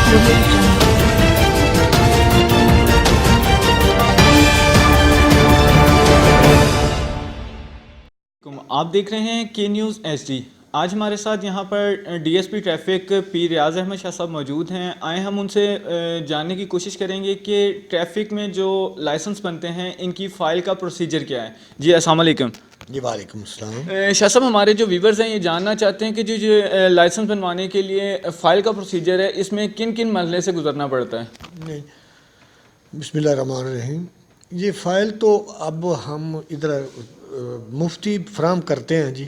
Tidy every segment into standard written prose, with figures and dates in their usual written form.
آپ دیکھ رہے ہیں کے نیوز ایچ ڈی۔ آج ہمارے ساتھ یہاں پر ڈی ایس پی ٹریفک پی ریاض احمد شاہ صاحب موجود ہیں۔ آئے ہم ان سے جاننے کی کوشش کریں گے کہ ٹریفک میں جو لائسنس بنتے ہیں ان کی فائل کا پروسیجر کیا ہے۔ جی السلام علیکم۔ جی وعلیکم السلام۔ شاہ صاحب، ہمارے جو ویورز ہیں یہ جاننا چاہتے ہیں کہ جو لائسنس بنوانے کے لیے فائل کا پروسیجر ہے اس میں کن کن مرحلے سے گزرنا پڑتا ہے؟ نہیں، بسم اللہ الرحمن الرحیم۔ یہ فائل تو اب ہم ادھر مفتی فراہم کرتے ہیں جی،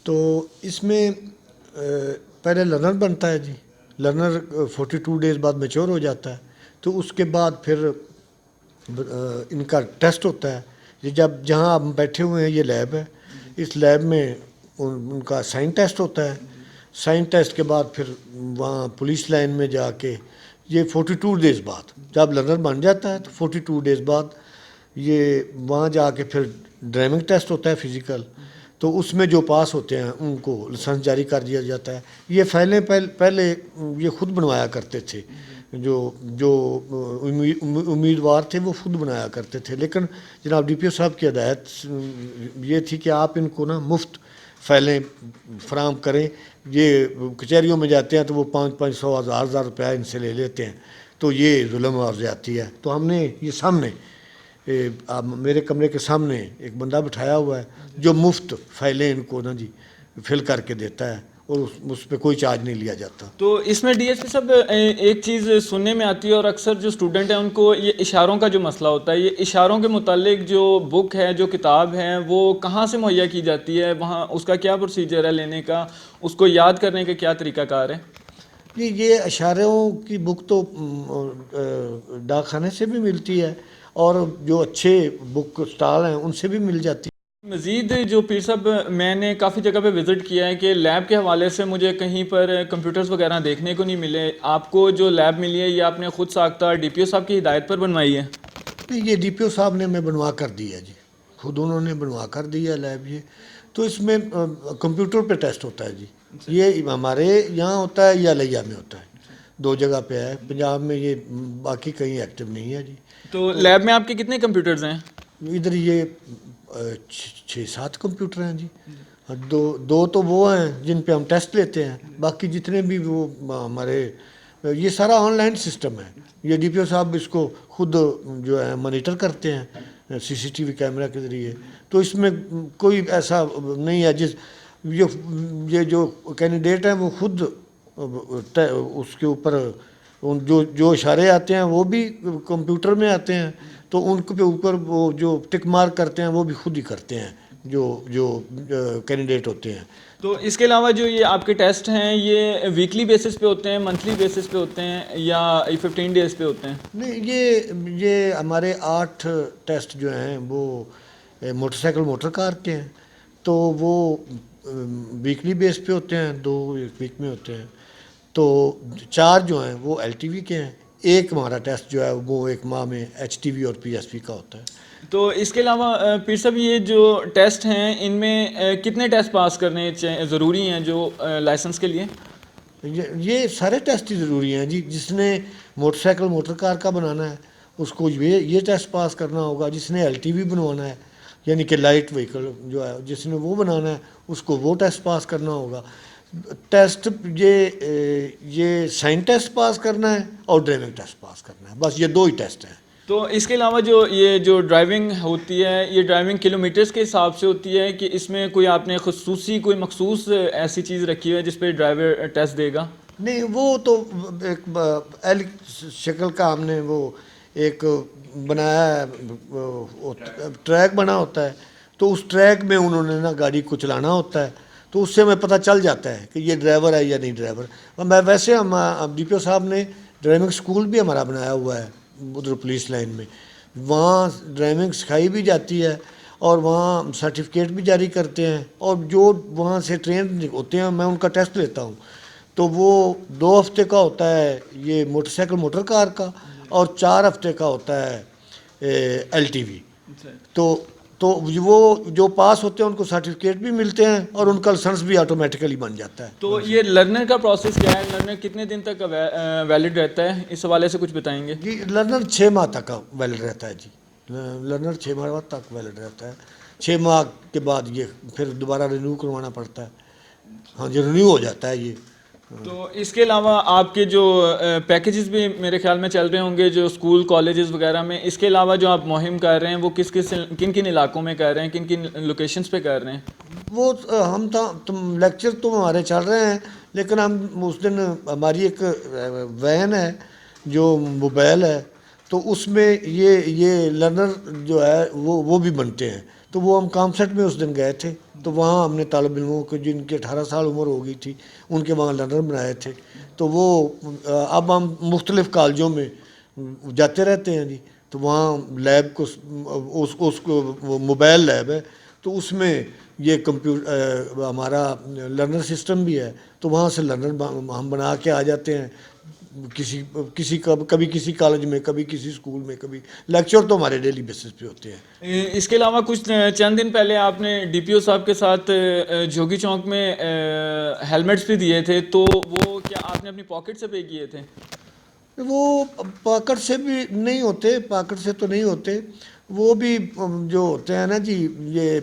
تو اس میں پہلے لرنر بنتا ہے جی، لرنر 42 ڈیز بعد میچور ہو جاتا ہے، تو اس کے بعد پھر ان کا ٹیسٹ ہوتا ہے جی۔ جہاں ہم بیٹھے ہوئے ہیں یہ لیب ہے، اس لیب میں ان کا سائن ٹیسٹ ہوتا ہے۔ سائن ٹیسٹ کے بعد پھر وہاں پولیس لائن میں جا کے یہ 42 ڈیز بعد جب لرنر بن جاتا ہے تو 42 ڈیز بعد یہ وہاں جا کے پھر ڈرائیونگ ٹیسٹ ہوتا ہے فزیکل، تو اس میں جو پاس ہوتے ہیں ان کو لائسنس جاری کر دیا جاتا ہے۔ یہ فائلیں پہلے یہ خود بنوایا کرتے تھے، جو امیدوار تھے وہ خود بنایا کرتے تھے، لیکن جناب ڈی پی او صاحب کی ہدایت یہ تھی کہ آپ ان کو نا مفت فائلیں فراہم کریں۔ یہ کچہریوں میں جاتے ہیں تو وہ 500 1000 روپیہ ان سے لے لیتے ہیں، تو یہ ظلم اور زیادتی ہے۔ تو ہم نے یہ سامنے میرے کمرے کے سامنے ایک بندہ بٹھایا ہوا ہے جو مفت فائلیں ان کو نا جی فل کر کے دیتا ہے، اور اس پہ کوئی چارج نہیں لیا جاتا۔ تو اس میں ڈی ایس پی صاحب ایک چیز سننے میں آتی ہے، اور اکثر جو اسٹوڈنٹ ہیں ان کو یہ اشاروں کا جو مسئلہ ہوتا ہے، یہ اشاروں کے متعلق جو بک ہے، جو کتاب ہے، وہ کہاں سے مہیا کی جاتی ہے؟ وہاں اس کا کیا پروسیجر ہے لینے کا؟ اس کو یاد کرنے کا کیا طریقہ کار ہے؟ جی، یہ اشاروں کی بک تو ڈاک خانے سے بھی ملتی ہے، اور جو اچھے بک اسٹال ہیں ان سے بھی مل جاتی ہے۔ مزید جو پیر صاحب، میں نے کافی جگہ پہ وزٹ کیا ہے کہ لیب کے حوالے سے مجھے کہیں پر کمپیوٹرز وغیرہ دیکھنے کو نہیں ملے۔ آپ کو جو لیب ملی ہے یہ آپ نے خود ساختہ ڈی پی او صاحب کی ہدایت پر بنوائی ہے؟ نہیں، یہ ڈی پی او صاحب نے ہمیں بنوا کر دی ہے جی، خود انہوں نے بنوا کر دی ہے لیب یہ۔ تو اس میں کمپیوٹر پہ ٹیسٹ ہوتا ہے جی، یہ ہمارے یہاں ہوتا ہے یا لیا میں ہوتا ہے، 2 جگہ پہ ہے پنجاب میں، یہ باقی کہیں ایکٹیو نہیں ہے جی۔ تو لیب میں آپ کے کتنے کمپیوٹرز ہیں؟ ادھر یہ 6-7 کمپیوٹر ہیں جی، دو تو وہ ہیں جن پہ ہم ٹیسٹ لیتے ہیں، باقی جتنے بھی وہ ہمارے یہ سارا آن لائن سسٹم ہے۔ یہ ڈی پی او صاحب اس کو خود جو ہے مانیٹر کرتے ہیں سی سی ٹی وی کیمرہ کے ذریعے، تو اس میں کوئی ایسا نہیں ہے یہ جو کینڈیڈیٹ ہیں وہ خود اس کے اوپر جو اشارے آتے ہیں وہ بھی کمپیوٹر میں آتے ہیں، تو ان کے اوپر وہ جو ٹک مارک کرتے ہیں وہ بھی خود ہی کرتے ہیں جو کینڈیڈیٹ ہوتے ہیں۔ تو اس کے علاوہ جو یہ آپ کے ٹیسٹ ہیں یہ ویکلی بیسس پہ ہوتے ہیں، منتھلی بیسس پہ ہوتے ہیں، یا 15 ڈیز پہ ہوتے ہیں؟ نہیں، یہ ہمارے 8 ٹیسٹ جو ہیں وہ موٹر سائیکل موٹر کار کے ہیں، تو وہ ویکلی بیس پہ ہوتے ہیں، 2 ایک ویک میں ہوتے ہیں، تو 4 جو ہیں وہ ایل ٹی وی کے ہیں، ایک ہمارا ٹیسٹ جو ہے وہ 1 ماہ میں ایچ ٹی وی اور پی ایس پی کا ہوتا ہے۔ تو اس کے علاوہ پیر صاحب یہ جو ٹیسٹ ہیں ان میں کتنے ٹیسٹ پاس کرنے ضروری ہیں جو لائسنس کے لیے؟ یہ سارے ٹیسٹ ہی ضروری ہیں جی۔ جس نے موٹر سائیکل موٹر کار کا بنانا ہے اس کو یہ ٹیسٹ پاس کرنا ہوگا، جس نے ایل ٹی وی بنوانا ہے یعنی کہ لائٹ وہیکل جو ہے جس نے وہ بنانا ہے اس کو وہ ٹیسٹ پاس کرنا ہوگا۔ ٹیسٹ یہ سائن ٹیسٹ پاس کرنا ہے اور ڈرائیونگ ٹیسٹ پاس کرنا ہے، بس یہ 2 ہی ٹیسٹ ہیں۔ تو اس کے علاوہ جو ڈرائیونگ ہوتی ہے یہ ڈرائیونگ کلومیٹرز کے حساب سے ہوتی ہے کہ اس میں کوئی آپ نے کوئی مخصوص ایسی چیز رکھی ہے جس پہ ڈرائیور ٹیسٹ دے گا؟ نہیں، وہ تو ایک ایل شکل کا ہم نے وہ ایک بنایا ہے، ٹریک بنا ہوتا ہے، تو اس ٹریک میں انہوں نے نا گاڑی کو چلانا ہوتا ہے، تو اس سے ہمیں پتہ چل جاتا ہے کہ یہ ڈرائیور ہے یا نہیں ڈرائیور۔ ویسے ہم ڈی پی او صاحب نے ڈرائیونگ اسکول بھی ہمارا بنایا ہوا ہے ادھر پولیس لائن میں، وہاں ڈرائیونگ سکھائی بھی جاتی ہے اور وہاں سرٹیفکیٹ بھی جاری کرتے ہیں، اور جو وہاں سے ٹرین ہوتے ہیں میں ان کا ٹیسٹ لیتا ہوں، تو وہ 2 ہفتے کا ہوتا ہے یہ موٹر سائیکل موٹر کار کا، اور 4 ہفتے کا ہوتا ہے ایل ٹی وی۔ تو تو وہ جو پاس ہوتے ہیں ان کو سرٹیفکیٹ بھی ملتے ہیں اور ان کا لائسنس بھی آٹومیٹیکلی بن جاتا ہے. تو یہ لرنر کا پروسیس کیا ہے؟ لرنر کتنے دن تک ویلڈ رہتا ہے؟ اس حوالے سے کچھ بتائیں گے. جی لرنر 6 ماہ تک کا ویلڈ رہتا ہے جی. لرنر 6 ماہ تک ویلڈ رہتا ہے. 6 ماہ کے بعد یہ پھر دوبارہ رینیو کروانا پڑتا ہے. ہاں جی رینیو ہو جاتا ہے یہ. تو اس کے علاوہ آپ کے جو پیکیجز بھی میرے خیال میں چل رہے ہوں گے جو اسکول کالجز وغیرہ میں، اس کے علاوہ جو آپ مہم کر رہے ہیں وہ کن کن علاقوں میں کر رہے ہیں، کن کن لوکیشنز پہ کر رہے ہیں؟ وہ ہم لیکچر تو ہمارے چل رہے ہیں، لیکن ہم اس دن ہماری ایک وین ہے جو موبائل ہے، تو اس میں یہ لرنر جو ہے وہ بھی بنتے ہیں. تو وہ ہم کام سیٹ میں اس دن گئے تھے، تو وہاں ہم نے طالب علموں کو جن کی 18 سال عمر ہو گئی تھی ان کے وہاں لرنر بنائے تھے. تو وہ اب ہم مختلف کالجوں میں جاتے رہتے ہیں جی. تو وہاں لیب کو اس کو وہ موبائل لیب ہے، تو اس میں یہ ہمارا لرنر سسٹم بھی ہے. تو وہاں سے لرنر ہم بنا کے آ جاتے ہیں. کبھی کسی کالج میں، کبھی کسی اسکول میں، کبھی لیکچر تو ہمارے ڈیلی بیسس پہ ہوتے ہیں. اس کے علاوہ کچھ چند دن پہلے آپ نے ڈی پی او صاحب کے ساتھ جھوگی چونک میں ہیلمٹس بھی دیے تھے، تو وہ کیا آپ نے اپنی پاکٹ سے پے کیے تھے؟ وہ پاکٹ سے بھی نہیں ہوتے، پاکٹ سے تو نہیں ہوتے. وہ بھی جو ہوتے ہیں نا جی یہ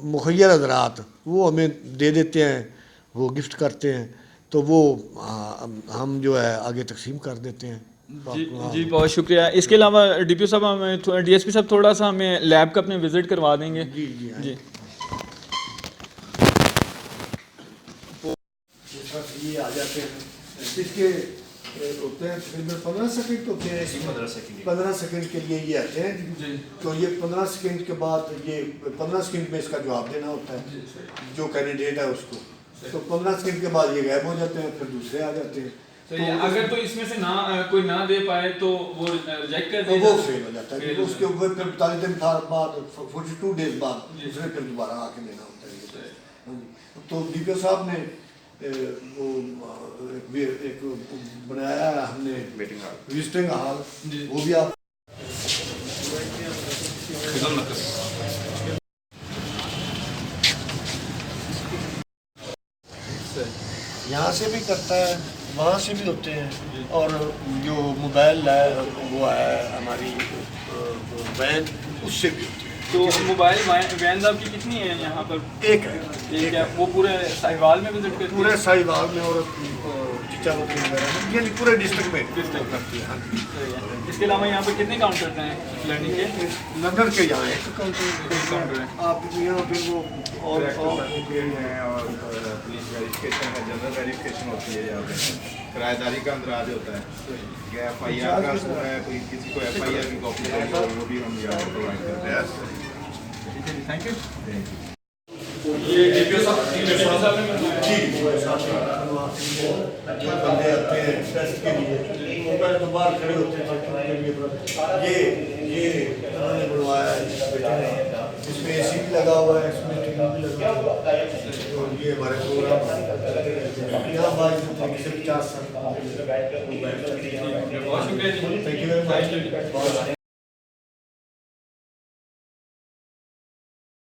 مخیر حضرات وہ ہمیں دے دیتے ہیں، وہ گفٹ کرتے ہیں، تو وہ ہم جو ہے آگے تقسیم کر دیتے ہیں. جی بہت شکریہ. اس کے علاوہ ڈی پی او صاحب ہمیں ڈی ایس پی صاحب تھوڑا سا ہمیں لیب کا اپنے وزٹ کروا دیں گے. جی جی یہ آ جاتے ہیں، اس کے ہوتے ہیں تقریباً 15 سیکنڈ ہوتے ہیں. 15 سیکنڈ کے لیے یہ آتے ہیں. تو یہ 15 سیکنڈ کے بعد یہ 15 سیکنڈ میں اس کا جواب دینا ہوتا ہے جو کینڈیڈیٹ ہے اس کو. تو 15 سیکنڈ کے بعد یہ غائب ہو جاتے ہیں، پھر دوسرے آ جاتے ہیں. اگر تو اس میں سے کوئی نہ دے پائے تو وہ ریجیکٹ کر دیں، وہ فیل ہو جاتا ہے. اس کے اوپر پھر 45 دن بعد 42 ڈیز بعد دوسرے پھر دوبارہ آ کے دینا ہوتا ہے. تو ڈی پی او صاحب نے وہ ایک بنایا ہے ہم نے وزٹنگ ہال، وہ بھی آپ یہاں سے بھی کرتا ہے، وہاں سے بھی ہوتے ہیں. اور جو موبائل ہے وہ ہے ہماری وین، اس سے بھی ہوتی ہے. تو موبائل وینز آپ کی کتنی ہیں یہاں پر؟ ایک ہے. ایک ہے. وہ پورے ساہیوال میں وزٹ کرتی ہے؟ پورے ساہیوال میں اور چچا بکری وغیرہ میں، یعنی پورے ڈسٹرکٹ میں کرتی ہے. اس کے علاوہ یہاں پہ کتنے کاؤنٹرز ہیں لرننگ کے؟ لندن کے یہاں ایک کاؤنٹر ہے. آپ یہاں پھر وہ اور ہیں اور پولیس ویریفکیشن ہے، جنرل ویریفکیشن ہوتی ہے. یہاں پہ کرایہ داری کا اندراج ہوتا ہے. ایف آئی آر کا ہے، کوئی کسی کو ایف آئی آر کی کاپی چاہیے اور وہ بھی ہم یہاں پہ پرووائڈ کرتے ہیں. Thank you. بندے آتے ہیں ٹیسٹ کے لیے، موبائل تو باہر کھڑے ہوتے ہیں. یہ انہوں نے بنوایا ہے، اس میں اے سی بھی لگا ہوا ہے، اس میں ٹی وی بھی لگا ہوا ہے. اور یہ ہمارے پروگرام یہاں باعث سے 50 سال. بہت شکریہ. Thank you very much.